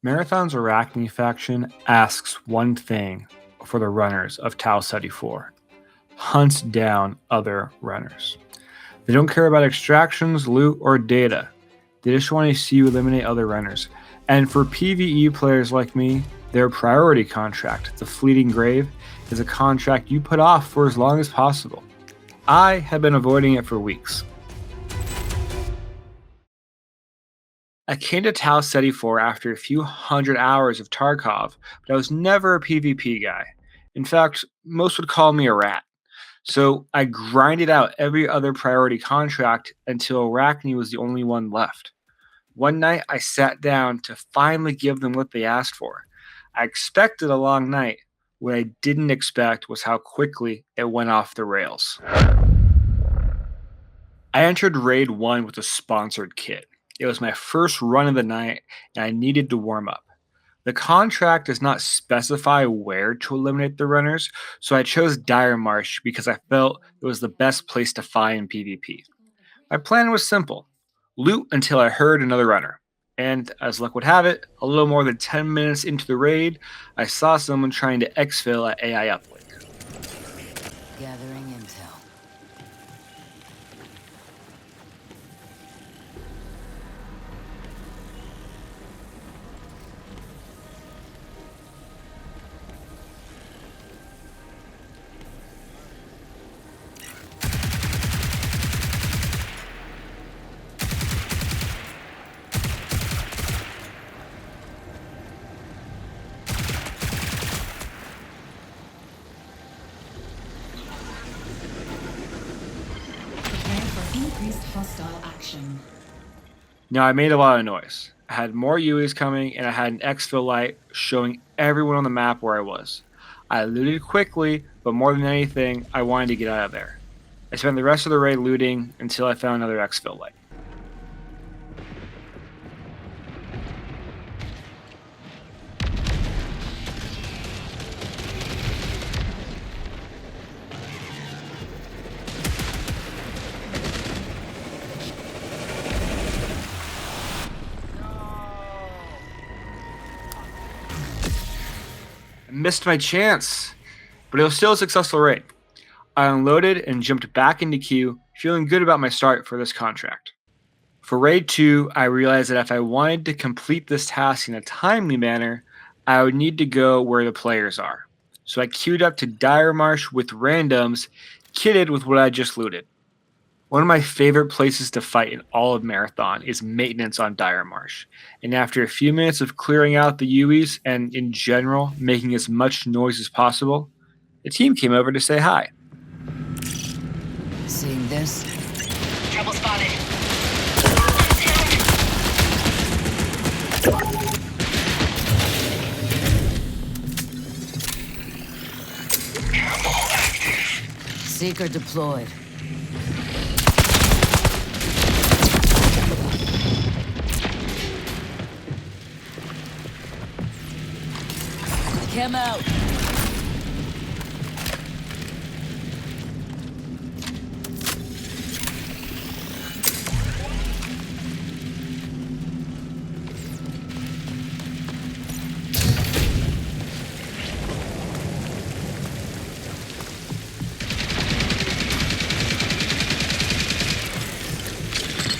Marathon's Arachne faction asks one thing for the runners of Tau Ceti IV: hunt down other runners. They don't care about extractions, loot, or data. They just want to see you eliminate other runners. And for PvE players like me, their priority contract, the Fleeting Grave, is a contract you put off for as long as possible. I have been avoiding it for weeks. I came to Tau Ceti IV after a few hundred hours of Tarkov, but I was never a PvP guy. In fact, most would call me a rat. So I grinded out every other priority contract until Arachne was the only one left. One night I sat down to finally give them what they asked for. I expected a long night. What I didn't expect was how quickly it went off the rails. I entered Raid 1 with a sponsored kit. It was my first run of the night, and I needed to warm up. The contract does not specify where to eliminate the runners, so I chose Dire Marsh because I felt it was the best place to find PvP. My plan was simple: loot until I heard another runner. And as luck would have it, a little more than 10 minutes into the raid, I saw someone trying to exfil at AI uplink. Gathering intel. Prepare for increased hostile action. Now, I made a lot of noise. I had more UEs coming, and I had an exfil light showing everyone on the map where I was. I looted quickly, but more than anything, I wanted to get out of there. I spent the rest of the raid looting until I found another exfil light. I missed my chance, but it was still a successful raid. I unloaded and jumped back into queue, feeling good about my start for this contract. For Raid 2, I realized that if I wanted to complete this task in a timely manner, I would need to go where the players are. So I queued up to Dire Marsh with randoms, kitted with what I just looted. One of my favorite places to fight in all of Marathon is maintenance on Dire Marsh, and after a few minutes of clearing out the UEs and, in general, making as much noise as possible, the team came over to say hi. Seeing this? Trouble spotted. Camo active. Seeker deployed. Cam out.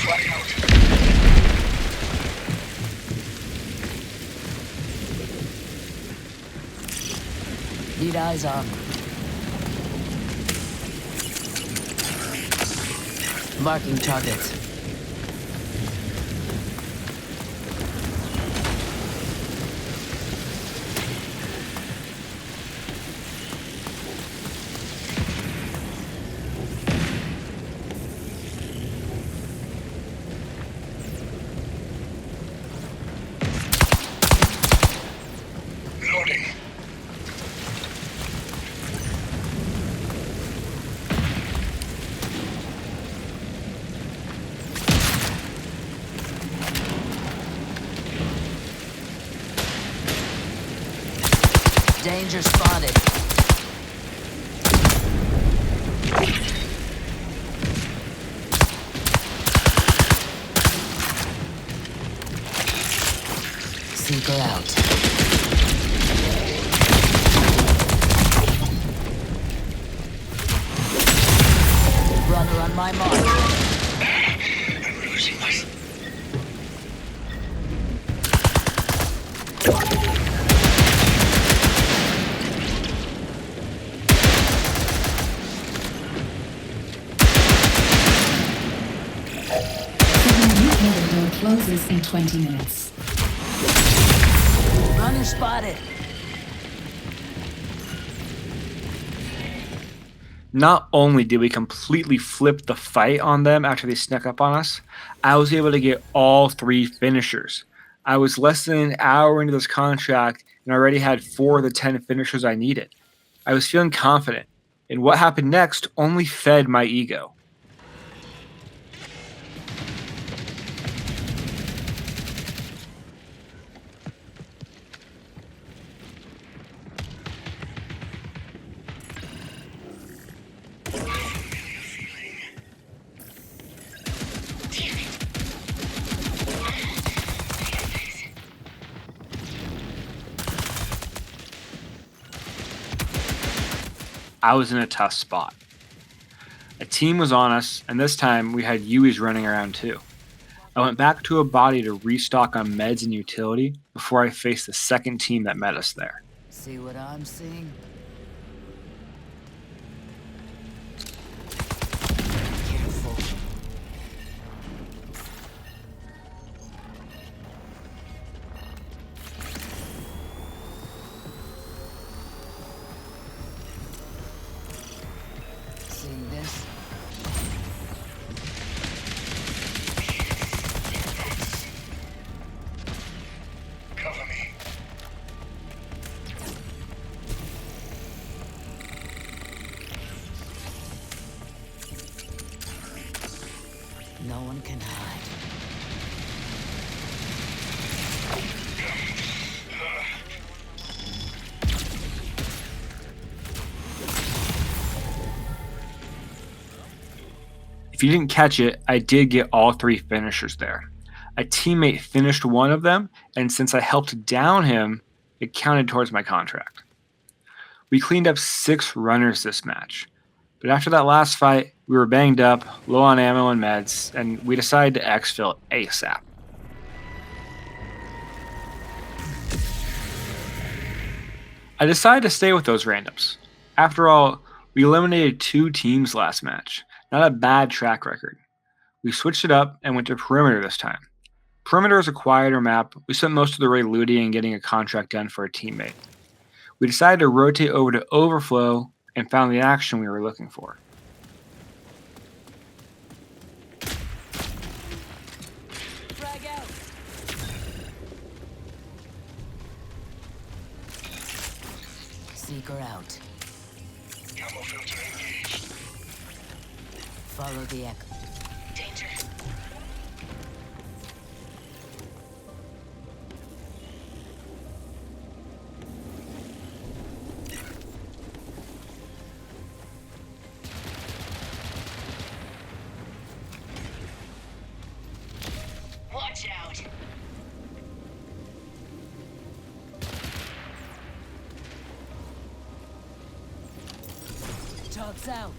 Flag out. Need eyes on. Marking targets. Loading. Danger spotted. Seeker out. Runner on my mark. I'm losing myself. New door closes in 20 minutes. Runner spotted. Not only did we completely flip the fight on them after they snuck up on us, I was able to get all 3 finishers. I was less than an hour into this contract and already had 4 of the 10 finishers I needed. I was feeling confident, and what happened next only fed my ego. I was in a tough spot. A team was on us, and this time we had Yuis running around too. I went back to a body to restock on meds and utility before I faced the second team that met us there. See what I'm seeing? Careful. Seeing this? Cover me. No one can hide. If you didn't catch it, I did get all 3 finishers there. A teammate finished one of them, and since I helped down him, it counted towards my contract. We cleaned up 6 runners this match, but after that last fight, we were banged up, low on ammo and meds, and we decided to exfil ASAP. I decided to stay with those randoms. After all, we eliminated 2 teams last match. Not a bad track record. We switched it up and went to Perimeter this time. Perimeter is a quieter map. We spent most of the raid looting and getting a contract done for a teammate. We decided to rotate over to Overflow and found the action we were looking for. Frag out. Seeker out. Camo filter engaged. Follow the echo. Danger. Watch out. Talks out.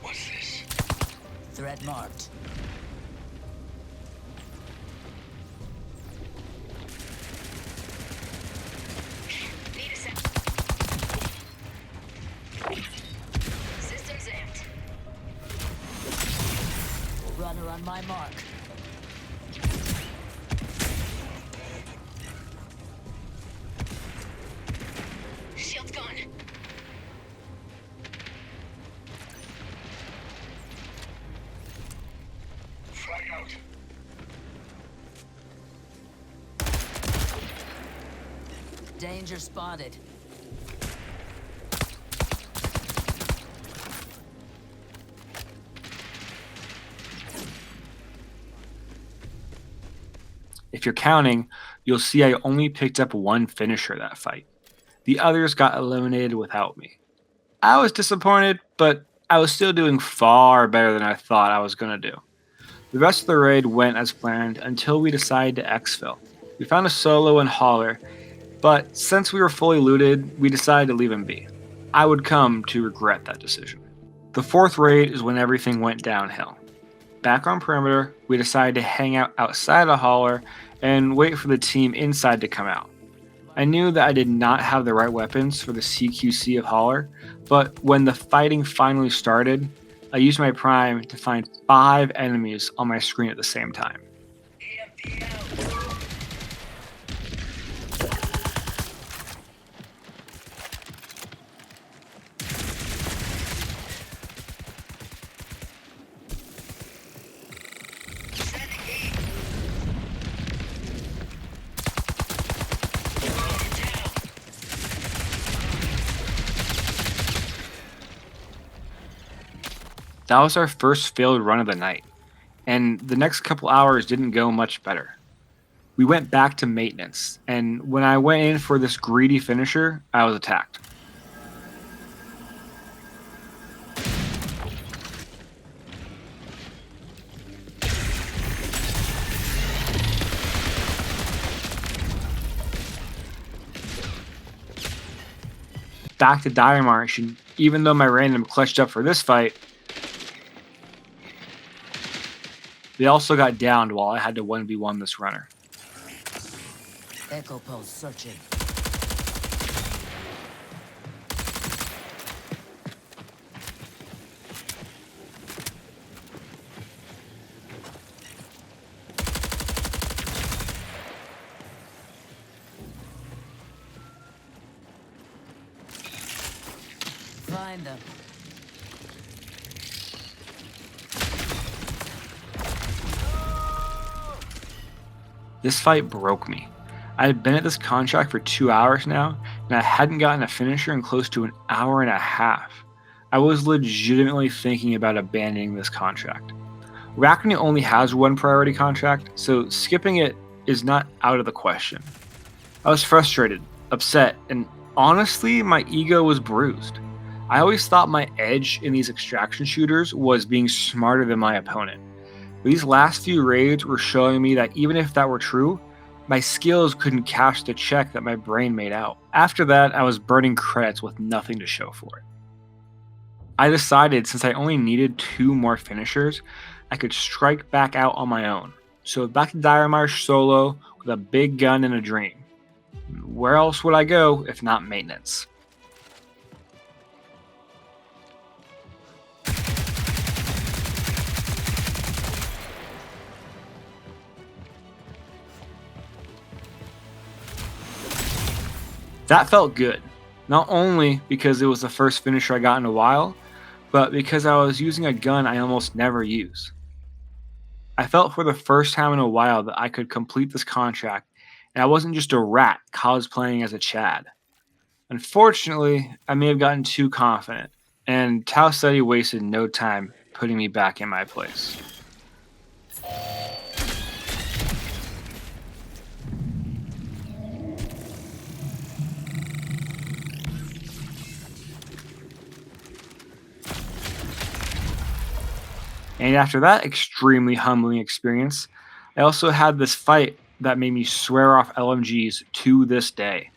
What's this? Threat marked. Need a sec. Systems amped. Runner on my mark. Shield's gone. Frag out. Danger spotted. If you're counting, you'll see I only picked up 1 finisher that fight. The others got eliminated without me. I was disappointed, but I was still doing far better than I thought I was going to do. The rest of the raid went as planned until we decided to exfil. We found a solo and hauler, but since we were fully looted, we decided to leave him be. I would come to regret that decision. The fourth raid is when everything went downhill. Back on perimeter, we decided to hang out outside the hauler and wait for the team inside to come out. I knew that I did not have the right weapons for the CQC of hauler, but when the fighting finally started, I used my prime to find 5 enemies on my screen at the same time. EMP out. Sending heat. Down. That was our first failed run of the night, and the next couple hours didn't go much better. We went back to maintenance, and when I went in for this greedy finisher, I was attacked. Back to Dire March, and even though my random clutched up for this fight, they also got downed while I had to 1v1 this runner. Echo pulse searching. Find them. This fight broke me. I had been at this contract for 2 hours now, and I hadn't gotten a finisher in close to an hour and a half. I was legitimately thinking about abandoning this contract. Raccoon only has one priority contract, so skipping it is not out of the question. I was frustrated, upset, and honestly, my ego was bruised. I always thought my edge in these extraction shooters was being smarter than my opponent. But these last few raids were showing me that even if that were true, my skills couldn't cash the check that my brain made out. After that, I was burning credits with nothing to show for it. I decided since I only needed 2 more finishers, I could strike back out on my own. So back to Dire Marsh solo with a big gun and a dream. Where else would I go if not maintenance? That felt good, not only because it was the first finisher I got in a while, but because I was using a gun I almost never use. I felt for the first time in a while that I could complete this contract, and I wasn't just a rat cosplaying as a Chad. Unfortunately, I may have gotten too confident, and Tau Ceti wasted no time putting me back in my place. And after that extremely humbling experience, I also had this fight that made me swear off LMGs to this day.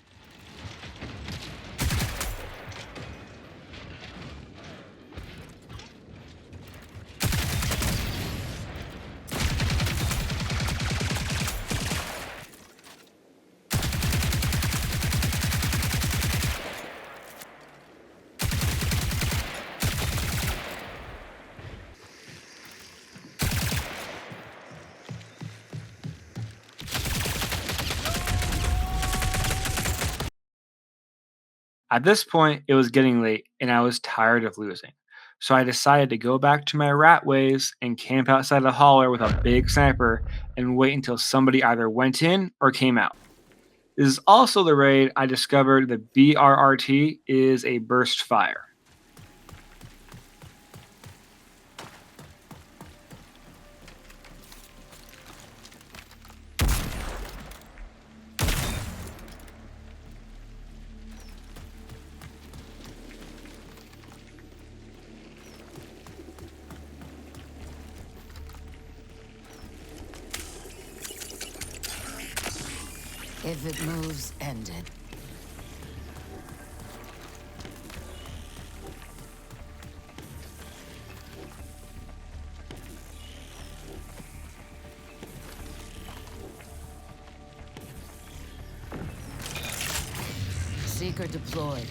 At this point, it was getting late and I was tired of losing. So I decided to go back to my rat ways and camp outside the hauler with a big sniper and wait until somebody either went in or came out. This is also the raid I discovered the BRRT is a burst fire. If it moves, end it. Seeker deployed.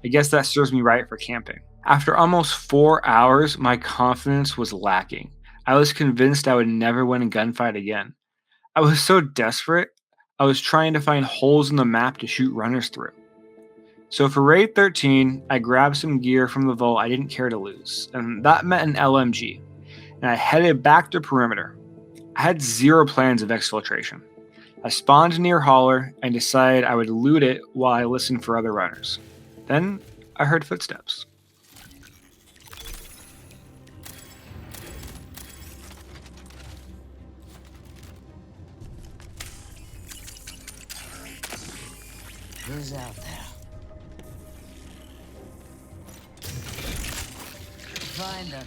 I guess that serves me right for camping. After almost 4 hours, my confidence was lacking. I was convinced I would never win a gunfight again. I was so desperate, I was trying to find holes in the map to shoot runners through. So for Raid 13, I grabbed some gear from the vault I didn't care to lose, and that meant an LMG, and I headed back to perimeter. I had zero plans of exfiltration. I spawned near Holler and decided I would loot it while I listened for other runners. Then I heard footsteps. Who's out there? Find them.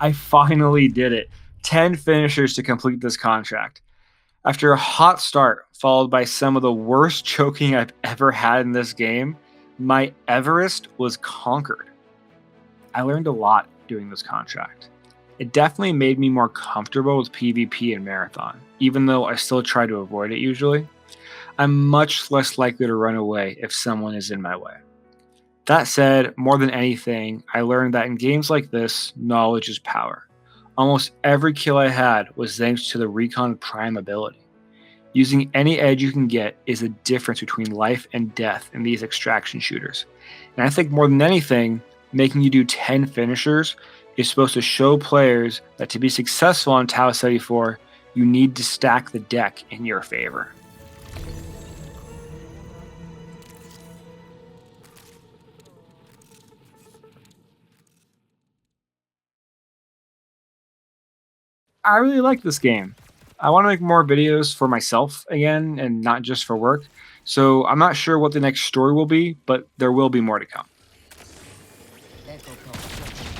I finally did it. 10 finishers to complete this contract. After a hot start, followed by some of the worst choking I've ever had in this game, my Everest was conquered. I learned a lot doing this contract. It definitely made me more comfortable with PvP and Marathon, even though I still try to avoid it usually. I'm much less likely to run away if someone is in my way. That said, more than anything, I learned that in games like this, knowledge is power. Almost every kill I had was thanks to the Recon Prime ability. Using any edge you can get is the difference between life and death in these extraction shooters. And I think more than anything, making you do 10 finishers is supposed to show players that to be successful on Tau Ceti IV, you need to stack the deck in your favor. I really like this game. I want to make more videos for myself again and not just for work. So I'm not sure what the next story will be, but there will be more to come. Echo pulse.